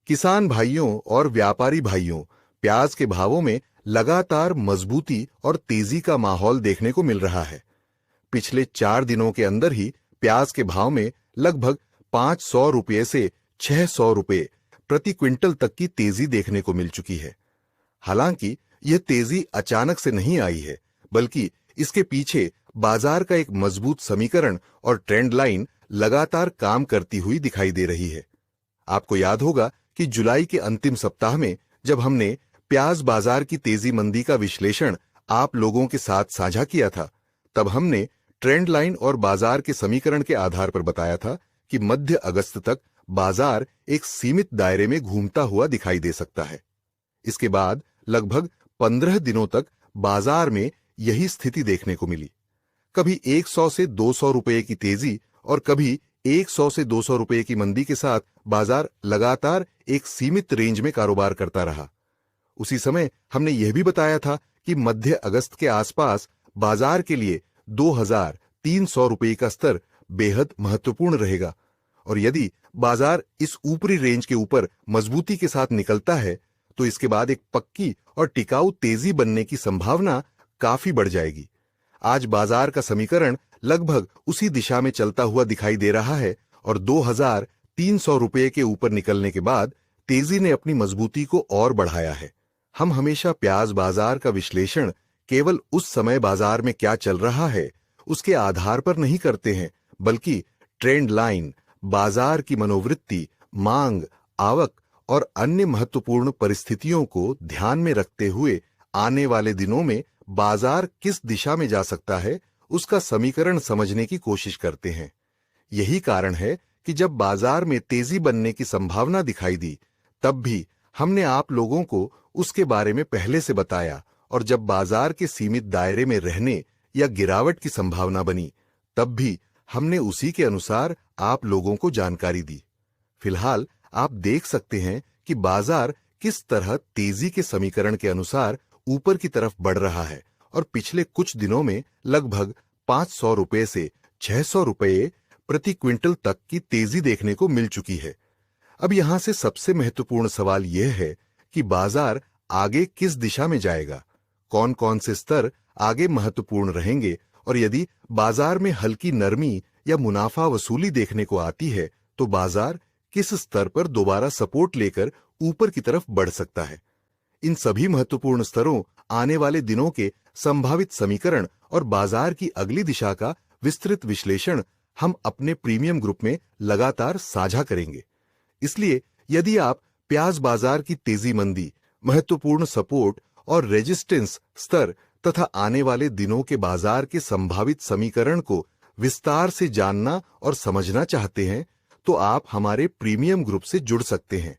किसान भाइयों और व्यापारी भाइयों, प्याज के भावों में लगातार मजबूती और तेजी का माहौल देखने को मिल रहा है। पिछले 4 दिनों के अंदर ही प्याज के भाव में लगभग 500 रुपये से 600 रुपये प्रति क्विंटल तक की तेजी देखने को मिल चुकी है। हालांकि यह तेजी अचानक से नहीं आई है, बल्कि इसके पीछे बाजार का एक मजबूत समीकरण और ट्रेंड लाइन लगातार काम करती हुई दिखाई दे रही है। आपको याद होगा कि जुलाई के अंतिम सप्ताह में जब हमने प्याज बाजार की तेजी मंदी का विश्लेषण आप लोगों के साथ साझा किया था, तब हमने ट्रेंड लाइन और बाजार के समीकरण के आधार पर बताया था कि मध्य अगस्त तक बाजार एक सीमित दायरे में घूमता हुआ दिखाई दे सकता है। इसके बाद लगभग 15 दिनों तक बाजार में यही स्थिति देखने को मिली। कभी 100 से 200 रुपये की तेजी और कभी 100 से 200 रुपये की मंदी के साथ बाजार लगातार एक सीमित रेंज में कारोबार करता रहा। उसी समय हमने यह भी बताया था कि मध्य अगस्त के आसपास बाजार के लिए 2300 रुपये का स्तर बेहद महत्वपूर्ण रहेगा, और यदि बाजार इस ऊपरी रेंज के ऊपर मजबूती के साथ निकलता है तो इसके बाद एक पक्की और टिकाऊ तेजी बनने की संभावना काफी बढ़ जाएगी। आज बाजार का समीकरण लगभग उसी दिशा में चलता हुआ दिखाई दे रहा है और 2300 रुपये के ऊपर निकलने के बाद तेजी ने अपनी मजबूती को और बढ़ाया है। हम हमेशा प्याज बाजार का विश्लेषण केवल उस समय बाजार में क्या चल रहा है उसके आधार पर नहीं करते हैं, बल्कि ट्रेंड लाइन, बाजार की मनोवृत्ति, मांग, आवक और अन्य महत्वपूर्ण परिस्थितियों को ध्यान में रखते हुए आने वाले दिनों में बाजार किस दिशा में जा सकता है उसका समीकरण समझने की कोशिश करते हैं। यही कारण है कि जब बाजार में तेजी बनने की संभावना दिखाई दी, तब भी हमने आप लोगों को उसके बारे में पहले से बताया, और जब बाजार के सीमित दायरे में रहने या गिरावट की संभावना बनी, तब भी हमने उसी के अनुसार आप लोगों को जानकारी दी। फिलहाल आप देख सकते हैं कि बाजार किस तरह तेजी के समीकरण के अनुसार ऊपर की तरफ बढ़ रहा है, और पिछले कुछ दिनों में लगभग 500 रुपये से 600 रुपये प्रति क्विंटल तक की तेजी देखने को मिल चुकी है। अब यहां से सबसे महत्वपूर्ण सवाल यह है कि बाजार आगे किस दिशा में जाएगा, कौन कौन से स्तर आगे महत्वपूर्ण रहेंगे, और यदि बाजार में हल्की नरमी या मुनाफा वसूली देखने को आती है तो बाजार किस स्तर पर दोबारा सपोर्ट लेकर ऊपर की तरफ बढ़ सकता है। इन सभी महत्वपूर्ण स्तरों, आने वाले दिनों के संभावित समीकरण और बाजार की अगली दिशा का विस्तृत विश्लेषण हम अपने प्रीमियम ग्रुप में लगातार साझा करेंगे। इसलिए यदि आप प्याज बाजार की तेजी मंदी, महत्वपूर्ण सपोर्ट और रेजिस्टेंस स्तर तथा आने वाले दिनों के बाजार के संभावित समीकरण को विस्तार से जानना और समझना चाहते हैं, तो आप हमारे प्रीमियम ग्रुप से जुड़ सकते हैं।